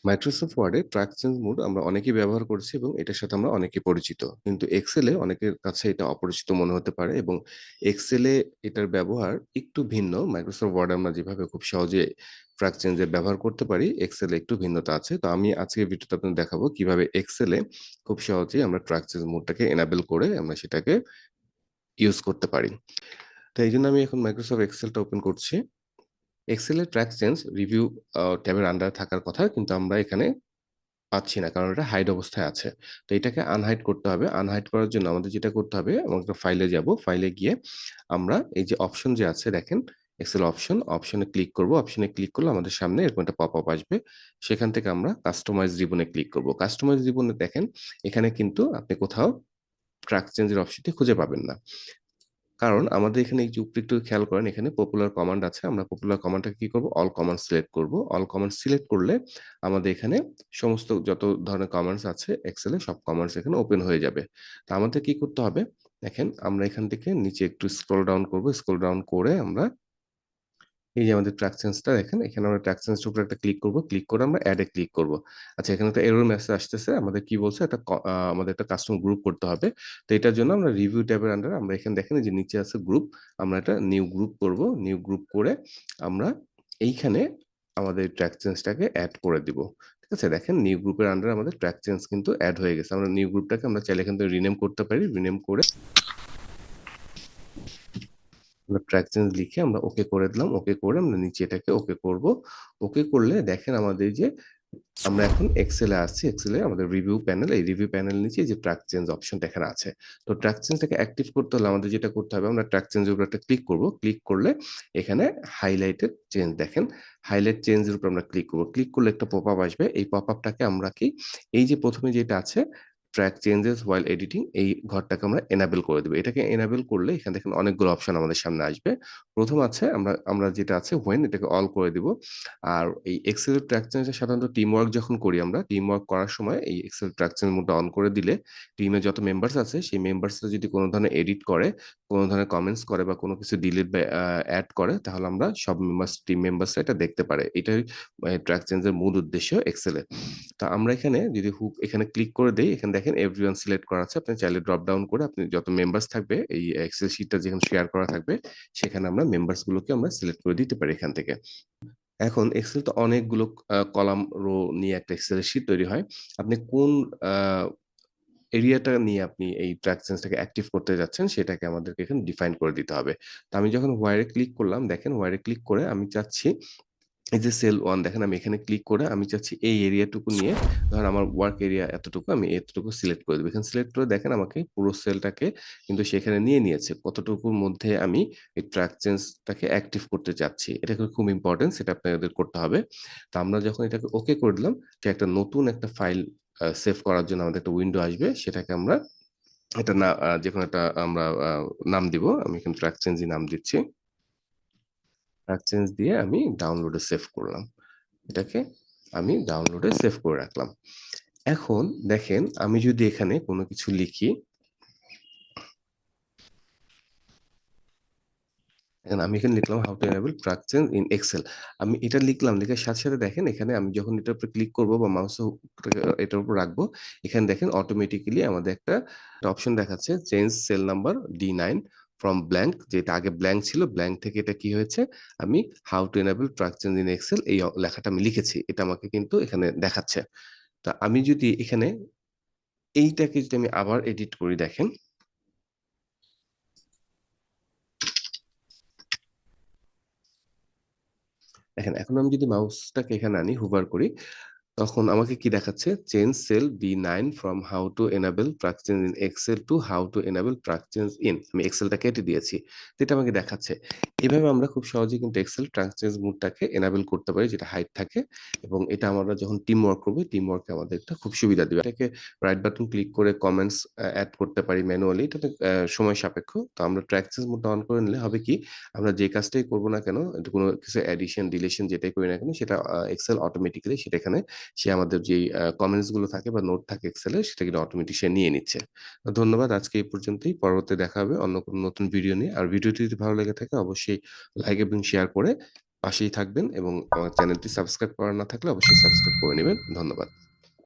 Microsoft ওয়ার্ডে track change mode আমরা অনেকেই ব্যবহার করছি এবং এটার সাথে আমরা অনেকেই পরিচিত। কিন্তু এক্সেলে অনেকের কাছে এটা অপরিচিত মনে হতে পারে এবং এক্সেলে এটার ব্যবহার একটু ভিন্ন। মাইক্রোসফট ওয়ার্ডে আমরা যেভাবে খুব সহজে ট্র্যাক চেঞ্জের ব্যবহার করতে পারি, এক্সেলে একটু ভিন্নতা আছে। তো আমি আজকের ভিডিওতে আপনাদের দেখাবো কিভাবে এক্সেলে খুব সহজেই আমরা ট্র্যাক চেঞ্জ মোডটাকে এনাবেল করে আমরা সেটাকে ইউজ করতে পারি। তো এই জন্য আমি এখন মাইক্রোসফট এক্সেলটা ওপেন করছি। এক্সেলের ট্র্যাক চেঞ্জ রিভিউ ট্যাবের আন্ডারে থাকার কথা, কিন্তু আমরা এখানে পাচ্ছি না, কারণ এটা হাইড অবস্থায় আছে। তো এটাকে আনহাইড করতে হবে। আনহাইড করার জন্য আমাদের যেটা করতে হবে, আমাদের ফাইলে যাব, ফাইলে গিয়ে আমরা এই যে অপশন যে আছে দেখেন, এক্সেল অপশন, অপশনে ক্লিক করব। অপশনে ক্লিক করলে আমাদের সামনে এরকম একটা পপ আপ আসবে। সেখান থেকে আমরা কাস্টমাইজ রিবনে ক্লিক করব। কাস্টমাইজ রিবনে দেখেন এখানে কিন্তু আপনি কোথাও ট্র্যাক চেঞ্জের অপশনটি খুঁজে পাবেন না। কারণ আমাদের এখানে এই যে উপরে একটু খেয়াল করেন, এখানে পপুলার কমান্ড আছে। আমরা পপুলার কমান্ডটাকে কি করব, অল কমান্ড সিলেক্ট করব। অল কমান্ড সিলেক্ট করলে আমাদের এখানে সমস্ত যত ধরনের কমান্ডস আছে এক্সেলে সব কমান্ডস এখানে ওপেন হয়ে যাবে। তো আমাদের কি করতে হবে, দেখেন আমরা এখান থেকে নিচে একটু স্ক্রল ডাউন করব। স্ক্রল ডাউন করে আমরা এই যে আমাদের ট্র্যাক চেঞ্জটা দেখেন, এখানে আমরা ট্র্যাক চেঞ্জটার উপরে একটা ক্লিক করব। ক্লিক করে আমরা অ্যাড এ ক্লিক করব। আচ্ছা, এখানে একটা এরর মেসেজ আসতেছে। আমাদের কি বলছে, আমাদের একটা কাস্টমার গ্রুপ করতে হবে। তো এটার জন্য আমরা রিভিউ ট্যাবের আন্ডারে আমরা এখানে দেখেন এই যে নিচে আছে গ্রুপ, আমরা একটা নিউ গ্রুপ করব। নিউ গ্রুপ করে আমরা এইখানে আমাদের ট্র্যাক চেঞ্জটাকে অ্যাড করে দিব। ঠিক আছে, দেখেন নিউ গ্রুপের আন্ডারে আমাদের ট্র্যাক চেঞ্জ কিন্তু অ্যাড হয়ে গেছে। আমরা নিউ গ্রুপটাকে আমরা চাইলে এখান থেকে রিনেম করতে পারি। রিনেম করে আমরা ট্র্যাক চেঞ্জ লিখে আমরা ওকে করে দিলাম। ওকে করে আমরা নিচে এটাকে ওকে করব। ওকে করলে দেখেন আমাদের যে আমরা এখন এক্সেলে আসছি। এক্সেলে আমাদের রিভিউ প্যানেল, এই রিভিউ প্যানেল নিচে যে ট্র্যাক চেঞ্জ অপশনটা এখানে আছে। তো ট্র্যাক চেঞ্জটাকে অ্যাক্টিভ করতে হলে আমাদের যেটা করতে হবে, আমরা ট্র্যাক চেঞ্জের উপর একটা ক্লিক করব। ক্লিক করলে এখানে হাইলাইটেড চেঞ্জ দেখেন, হাইলাইট চেঞ্জের উপর আমরা ক্লিক করব। ক্লিক করলে একটা পপ আপ আসবে। এই পপ আপটাকে আমরা কি, এই যে প্রথমে যেটা আছে ট্র্যাক চেঞ্জেস ওয়াইল এডিটিং, এই ঘরটাকে আমরা এনাবেল করে দেবো। এটাকে এনাবেল করলে এখানে দেখেন অনেকগুলো অপশন আমাদের সামনে আসবে। প্রথম আছে আমরা আমরা যেটা আছে হোয়েন, এটাকে অল করে দিব। আর এই এক্সেল ট্র্যাক চেঞ্জে সাধারণত টিম ওয়ার্ক যখন করি, আমরা টিম ওয়ার্ক করার সময় এই এক্সেল ট্র্যাক চেঞ্জ মোডটা অন করে দিলে টিমে যত মেম্বার্স আছে সেই মেম্বার্সরা যদি কোনো ধরনের এডিট করে, কোনো ধরনের কমেন্টস করে বা কোনো কিছু ডিলিট বা অ্যাড করে, তাহলে আমরা সব মেম্বার্স, টিম মেম্বার্সরা এটা দেখতে পারে। এটাই ট্র্যাক চেঞ্জের মূল উদ্দেশ্য এক্সেলে। তা আমরা এখানে যদি হুক এখানে ক্লিক করে দেই, এখানে দেখেন এভরিওয়ান সিলেক্ট করা আছে। আপনি চাইলে ড্রপ ডাউন করে আপনি যত মেম্বার্স থাকবে এই এক্সেল শিটটা যেখানে শেয়ার করা থাকবে, সেখানে আমরা মেম্বার্স গুলোকে আমরা সিলেক্ট করে দিতে পারি এখান থেকে। এখন এক্সেল তো অনেকগুলো কলাম রো নিয়ে একটা এক্সেল শিট তৈরি হয়। আপনি কোন এরিয়াটা নিয়ে আপনি এই ট্র্যাক চেঞ্জটাকে অ্যাক্টিভ করতে যাচ্ছেন সেটাকে আমাদেরকে এখানে ডিফাইন করে দিতে হবে। তো আমি যখন ওয়ারে ক্লিক করলাম, দেখেন ওয়ারে ক্লিক করে আমি চাচ্ছি এই যে সেল 1 দেখেন, আমি এখানে ক্লিক করে আমি চাচ্ছি এই এরিয়াটুকু নিয়ে, ধরেন আমার ওয়ার্ক এরিয়া এতটুকু, আমি এতটুকু সিলেক্ট করে দেব। এখানে সিলেক্ট করে দেখেন আমাকে পুরো সেলটাকে কিন্তু সেখানে নিয়ে নিয়েছে। কতটুকুর মধ্যে আমি এই ট্র্যাক চেঞ্জটাকে অ্যাক্টিভ করতে চাচ্ছি। এটা খুব ইম্পর্টেন্ট, সেটা আপনাদের করতে হবে। তো আমরা যখন এটাকে ওকে করে দিলাম, যে একটা নতুন একটা ফাইল সেভ করার জন্য আমাদের একটা উইন্ডো আসবে। সেটাকে আমরা এটা না যেকোনো একটা আমরা নাম দিব। আমি এখানে ট্র্যাক চেঞ্জই নাম দিচ্ছি। ট্র্যাক চেঞ্জ দিয়ে আমি ডাউনলোডে সেভ করলাম। এটাকে আমি ডাউনলোডে সেভ করে রাখলাম। এখন দেখেন আমি যদি এখানে কোনো কিছু লিখি, এখন আমি এখানে লিখলাম how to enable track change in Excel. আমি এটা লিখলাম, লেখার সাথে সাথে দেখেন এখানে আমি যখন এটার উপর ক্লিক করব বা মাউস এটার উপর রাখবো, এখানে দেখেন অটোমেটিক্যালি আমাদের একটা অপশন দেখাচ্ছে, change cell number D9 from blank. যেটা আগে ব্ল্যাঙ্ক ছিল, ব্ল্যাঙ্ক থেকে এটা কি হয়েছে, আমি how to enable track change in Excel এই লেখাটা আমি লিখেছি, এটা আমাকে কিন্তু এখানে দেখাচ্ছে। তা আমি যদি এখানে এইটাকে যদি আমি আবার এডিট করি, দেখেন দেখেন এখন আমি যদি মাউসটাকে এখানে আনি, হুভার করি, তখন আমাকে কি দেখাচ্ছে, change cell B9 from how to enable track change in Excel to how to enable track change in. আমি এক্সেলটা কেটে দিয়েছি, যেটা আমাকে দেখাচ্ছে। এভাবে আমরা খুব সহজেই কিন্তু এক্সেল ট্র্যাক চেঞ্জ মোডটাকে এনাবেল করতে পারি, যেটা হাইড থাকে। এবং এটা আমরা যখন টিম ওয়ার্ক করবো, টিম ওয়ার্কে আমাদের এটা খুব সুবিধা দিবে। এটাকে রাইট বাটন ক্লিক করে কমেন্টস অ্যাড করতে পারি ম্যানুয়ালি। এটা সময় সাপেক্ষ। তো আমরা ট্র্যাক চেঞ্জ মোডটা অন করে নিলে হবে কি, আমরা যে কাজটাই করবো না কেন, কোনো কিছু অ্যাডিশন ডিলিশন যেটাই করি না কেন, সেটা এক্সেল অটোমেটিক্যালি সেটা এখানে সে আমাদের যেই কমেন্টস গুলো থাকে বা নোট থাকে এক্সেলে, সেটা কিন্তু অটোমেটিক সে নিয়ে নিচ্ছে। ধন্যবাদ, আজকে এই পর্যন্তই। পরবর্তী দেখা হবে অন্য কোনো নতুন ভিডিও নিয়ে। আর ভিডিওটি যদি ভালো লেগে থাকে অবশ্যই লাইক এবং শেয়ার করে পাশেই থাকবেন এবং আমার চ্যানেলটি সাবস্ক্রাইব করা না থাকলে অবশ্যই সাবস্ক্রাইব করে নিবেন। ধন্যবাদ।